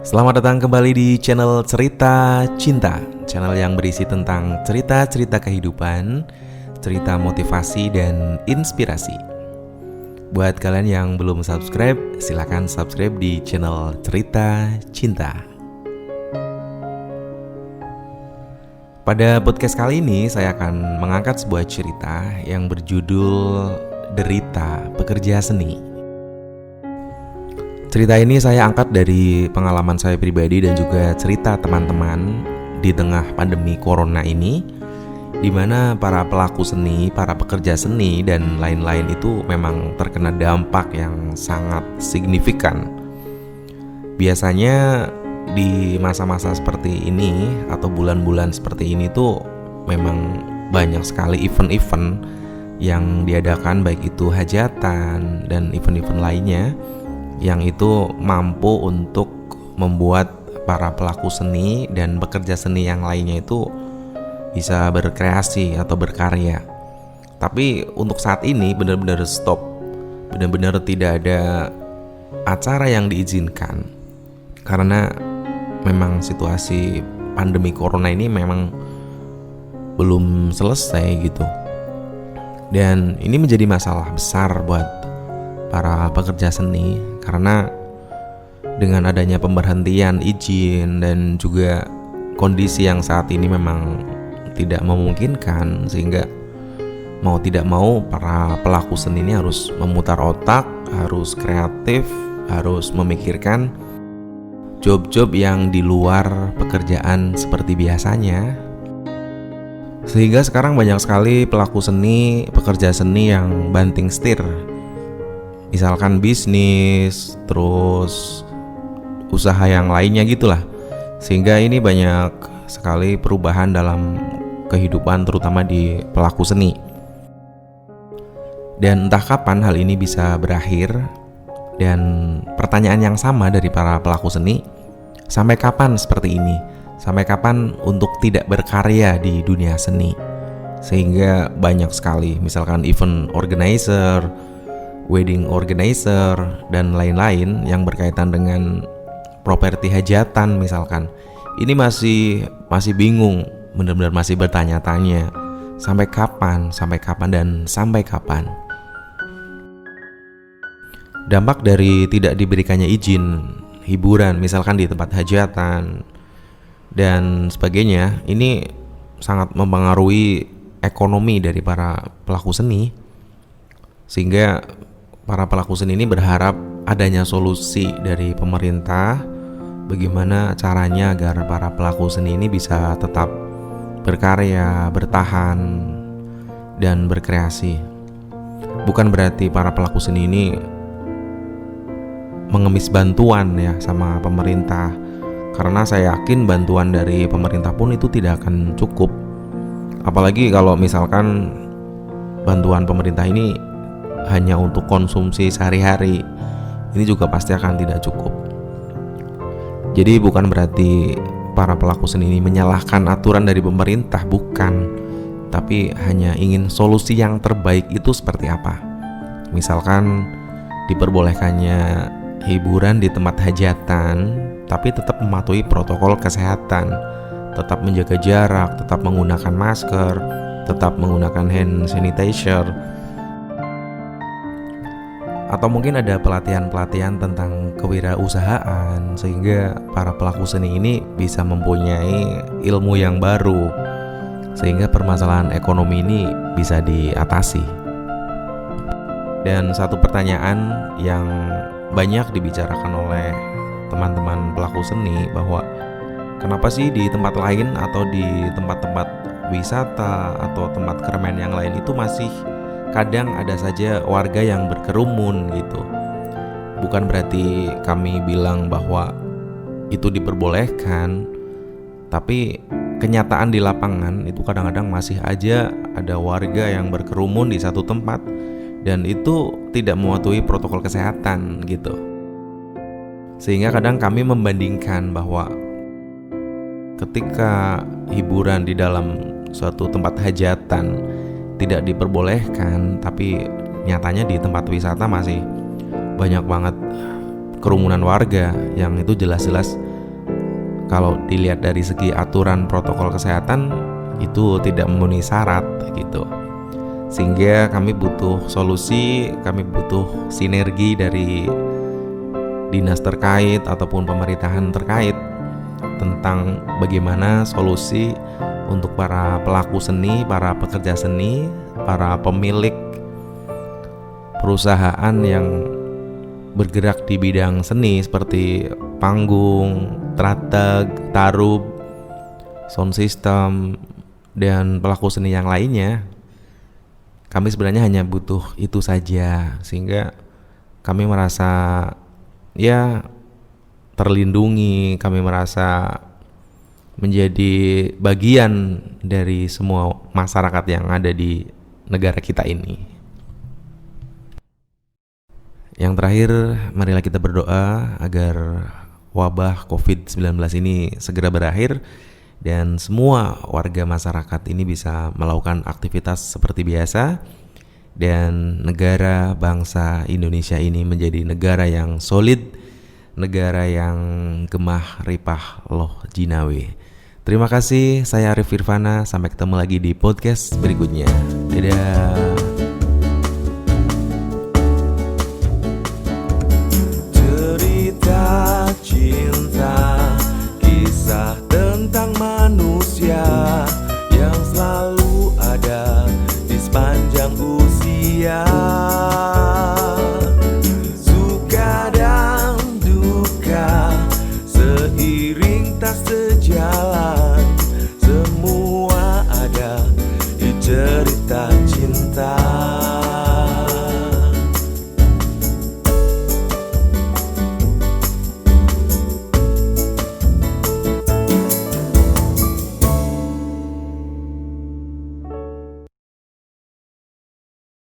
Selamat datang kembali di channel Cerita Cinta, channel yang berisi tentang cerita-cerita kehidupan, cerita motivasi dan inspirasi. Buat kalian yang belum subscribe, silakan subscribe di channel Cerita Cinta. Pada podcast kali ini saya akan mengangkat sebuah cerita yang berjudul Derita Pekerja Seni. Cerita ini saya angkat dari pengalaman saya pribadi dan juga cerita teman-teman di tengah pandemi corona ini, di mana para pelaku seni, para pekerja seni dan lain-lain itu memang terkena dampak yang sangat signifikan. Biasanya di masa-masa seperti ini atau bulan-bulan seperti ini tuh memang banyak sekali event-event yang diadakan, baik itu hajatan dan event-event lainnya, yang itu mampu untuk membuat para pelaku seni dan pekerja seni yang lainnya itu bisa berkreasi atau berkarya. Tapi untuk saat ini benar-benar stop, benar-benar tidak ada acara yang diizinkan karena memang situasi pandemi corona ini memang belum selesai gitu. Dan ini menjadi masalah besar buat para pekerja seni karena dengan adanya pemberhentian izin dan juga kondisi yang saat ini memang tidak memungkinkan, sehingga mau tidak mau para pelaku seni ini harus memutar otak, harus kreatif, harus memikirkan job-job yang di luar pekerjaan seperti biasanya. Sehingga sekarang banyak sekali pelaku seni, pekerja seni yang banting setir. Misalkan bisnis, terus usaha yang lainnya gitulah. Sehingga ini banyak sekali perubahan dalam kehidupan terutama di pelaku seni. Dan entah kapan hal ini bisa berakhir. Dan pertanyaan yang sama dari para pelaku seni, sampai kapan seperti ini? Sampai kapan untuk tidak berkarya di dunia seni? Sehingga banyak sekali misalkan event organizer, wedding organizer, dan lain-lain yang berkaitan dengan properti hajatan misalkan. Ini masih bingung, benar-benar masih bertanya-tanya sampai kapan dan sampai kapan. Dampak dari tidak diberikannya izin hiburan misalkan di tempat hajatan dan sebagainya, ini sangat mempengaruhi ekonomi dari para pelaku seni. Sehingga para pelaku seni ini berharap adanya solusi dari pemerintah, bagaimana caranya agar para pelaku seni ini bisa tetap berkarya, bertahan, dan berkreasi. Bukan berarti para pelaku seni ini mengemis bantuan ya sama pemerintah, karena saya yakin bantuan dari pemerintah pun itu tidak akan cukup. Apalagi kalau misalkan bantuan pemerintah ini hanya untuk konsumsi sehari-hari, ini juga pasti akan tidak cukup. Jadi bukan berarti para pelaku seni ini menyalahkan aturan dari pemerintah, bukan, tapi hanya ingin solusi yang terbaik itu seperti apa. Misalkan diperbolehkannya hiburan di tempat hajatan, tapi tetap mematuhi protokol kesehatan, tetap menjaga jarak, tetap menggunakan masker, tetap menggunakan hand sanitizer. Atau mungkin ada pelatihan-pelatihan tentang kewirausahaan, sehingga para pelaku seni ini bisa mempunyai ilmu yang baru, sehingga permasalahan ekonomi ini bisa diatasi. Dan satu pertanyaan yang banyak dibicarakan oleh teman-teman pelaku seni, bahwa kenapa sih di tempat lain atau di tempat-tempat wisata atau tempat keramaian yang lain itu masih kadang ada saja warga yang berkerumun gitu. Bukan berarti kami bilang bahwa itu diperbolehkan, tapi kenyataan di lapangan itu kadang-kadang masih aja ada warga yang berkerumun di satu tempat dan itu tidak mematuhi protokol kesehatan gitu. Sehingga kadang kami membandingkan bahwa ketika hiburan di dalam suatu tempat hajatan tidak diperbolehkan, tapi nyatanya di tempat wisata masih banyak banget kerumunan warga yang itu jelas-jelas kalau dilihat dari segi aturan protokol kesehatan itu tidak memenuhi syarat gitu. Sehingga kami butuh solusi, kami butuh sinergi dari dinas terkait ataupun pemerintahan terkait tentang bagaimana solusi untuk para pelaku seni, para pekerja seni, para pemilik perusahaan yang bergerak di bidang seni seperti panggung, trateg, tarub, sound system, dan pelaku seni yang lainnya. Kami sebenarnya hanya butuh itu saja, sehingga kami merasa ya terlindungi, kami merasa menjadi bagian dari semua masyarakat yang ada di negara kita ini. Yang terakhir, marilah kita berdoa agar wabah COVID-19 ini segera berakhir dan semua warga masyarakat ini bisa melakukan aktivitas seperti biasa, dan negara bangsa Indonesia ini menjadi negara yang solid, negara yang gemah ripah loh jinawe. Terima kasih, saya Arif Irvana. Sampai ketemu lagi di podcast berikutnya. Dadah.